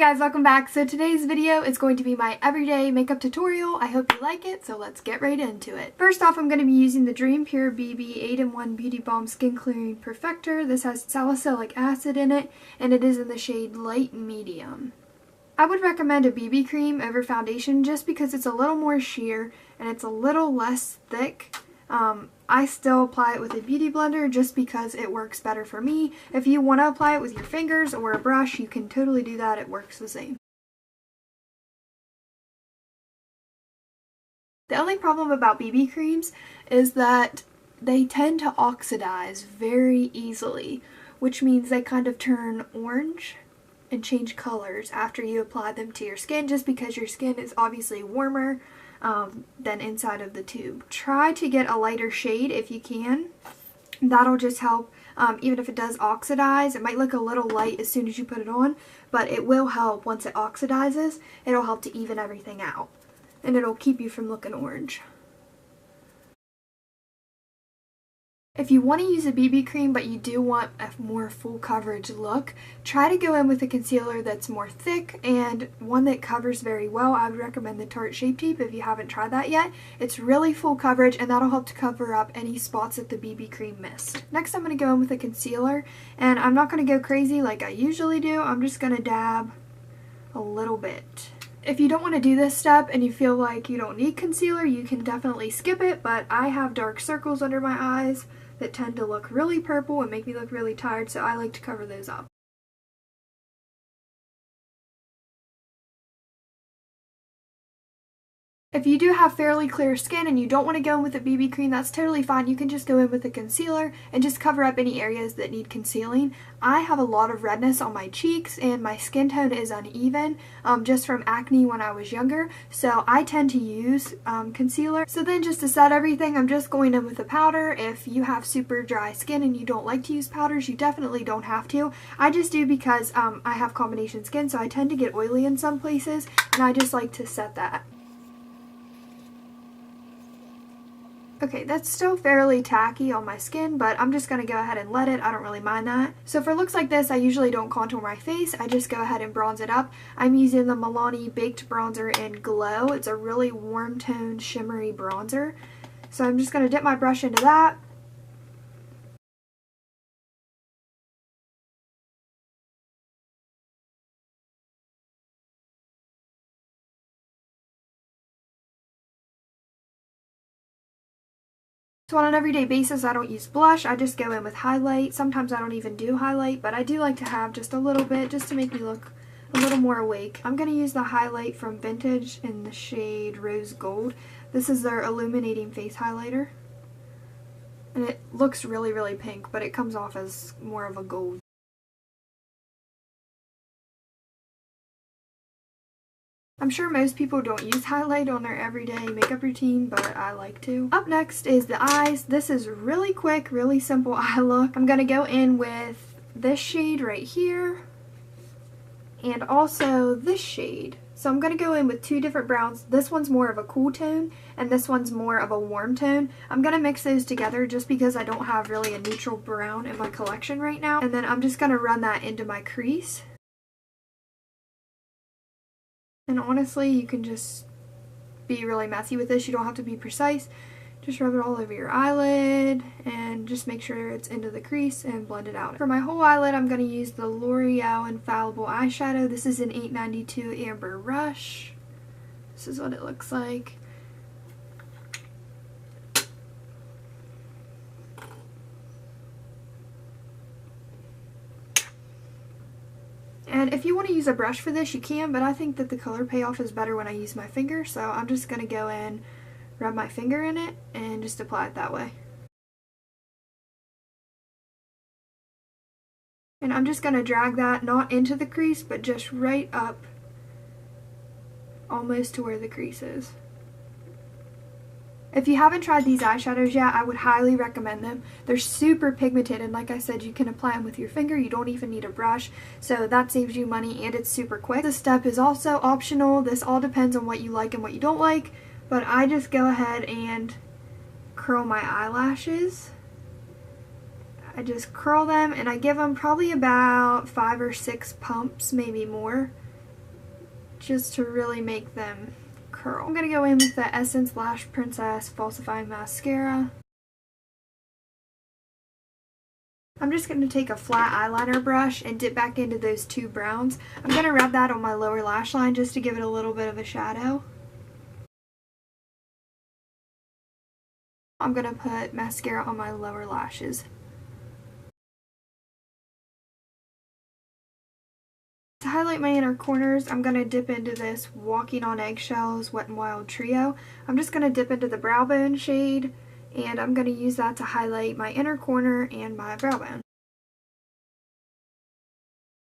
guys, welcome back. So today's video is going to be my everyday makeup tutorial. I hope you like it, so let's get right into it. First off, I'm going to be using the Dream Pure BB 8-in-1 Beauty Balm Skin Clearing Perfector. This has salicylic acid in it, and it is in the shade Light Medium. I would recommend a BB cream over foundation just because it's a little more sheer and it's a little less thick. I still apply it with a beauty blender just because it works better for me. If you want to apply it with your fingers or a brush, you can totally do that. It works the same. The only problem about BB creams is that they tend to oxidize very easily, which means they kind of turn orange and change colors after you apply them to your skin, just because your skin is obviously warmer than inside of the tube. Try to get a lighter shade if you can. That'll just help. Even if it does oxidize, it might look a little light as soon as you put it on, but it will help once it oxidizes. It'll help to even everything out, and it'll keep you from looking orange. If you want to use a BB cream but you do want a more full coverage look, try to go in with a concealer that's more thick and one that covers very well. I would recommend the Tarte Shape Tape if you haven't tried that yet. It's really full coverage and that'll help to cover up any spots that the BB cream missed. Next I'm going to go in with a concealer, and I'm not going to go crazy like I usually do. I'm just going to dab a little bit. If you don't want to do this step and you feel like you don't need concealer, you can definitely skip it, but I have dark circles under my eyes that tend to look really purple and make me look really tired, so I like to cover those up. If you do have fairly clear skin and you don't want to go in with a BB cream, that's totally fine. You can just go in with a concealer and just cover up any areas that need concealing. I have a lot of redness on my cheeks and my skin tone is uneven just from acne when I was younger, so I tend to use concealer. So then just to set everything, I'm just going in with a powder. If you have super dry skin and you don't like to use powders, you definitely don't have to. I just do because I have combination skin, so I tend to get oily in some places, and I just like to set that. Okay, that's still fairly tacky on my skin, but I'm just going to go ahead and let it. I don't really mind that. So for looks like this, I usually don't contour my face. I just go ahead and bronze it up. I'm using the Milani Baked Bronzer in Glow. It's a really warm toned shimmery bronzer. So I'm just going to dip my brush into that. So on an everyday basis, I don't use blush. I just go in with highlight. Sometimes I don't even do highlight, but I do like to have just a little bit just to make me look a little more awake. I'm going to use the highlight from Vintage in the shade Rose Gold. This is their illuminating face highlighter. And it looks really, really pink, but it comes off as more of a gold. I'm sure most people don't use highlight on their everyday makeup routine, but I like to. Up next is the eyes. This is really quick, really simple eye look. I'm going to go in with this shade right here and also this shade. So I'm going to go in with two different browns. This one's more of a cool tone and this one's more of a warm tone. I'm going to mix those together just because I don't have really a neutral brown in my collection right now. And then I'm just going to run that into my crease. And honestly, you can just be really messy with this. You don't have to be precise. Just rub it all over your eyelid and just make sure it's into the crease and blend it out. For my whole eyelid, I'm going to use the Loreal Infallible eyeshadow. This is an 892 Amber Rush. This is what it looks like. And if you want to use a brush for this, you can, but I think that the color payoff is better when I use my finger, so I'm just going to go in, rub my finger in it, and just apply it that way. And I'm just going to drag that not into the crease, but just right up almost to where the crease is. If you haven't tried these eyeshadows yet, I would highly recommend them. They're super pigmented, and like I said, you can apply them with your finger. You don't even need a brush, so that saves you money and it's super quick. This step is also optional. This all depends on what you like and what you don't like, but I just go ahead and curl my eyelashes. I just curl them and I give them probably about 5 or 6 pumps, maybe more. just to really make them curl. I'm going to go in with the Essence Lash Princess Falsifying Mascara. I'm just going to take a flat eyeliner brush and dip back into those two browns. I'm going to rub that on my lower lash line just to give it a little bit of a shadow. I'm going to put mascara on my lower lashes. To highlight my inner corners, I'm going to dip into this Walking on Eggshells Wet n Wild Trio. I'm just going to dip into the brow bone shade, and I'm going to use that to highlight my inner corner and my brow bone.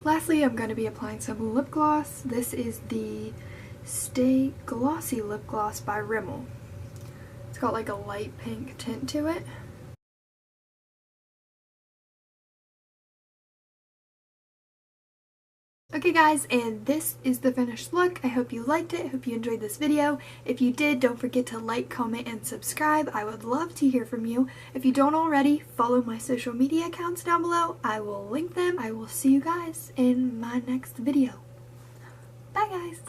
Lastly, I'm going to be applying some lip gloss. This is the Stay Glossy Lip Gloss by Rimmel. It's got like a light pink tint to it. Okay guys, and this is the finished look. I hope you liked it. I hope you enjoyed this video. If you did, don't forget to like, comment, and subscribe. I would love to hear from you. If you don't already, follow my social media accounts down below. I will link them. I will see you guys in my next video. Bye guys!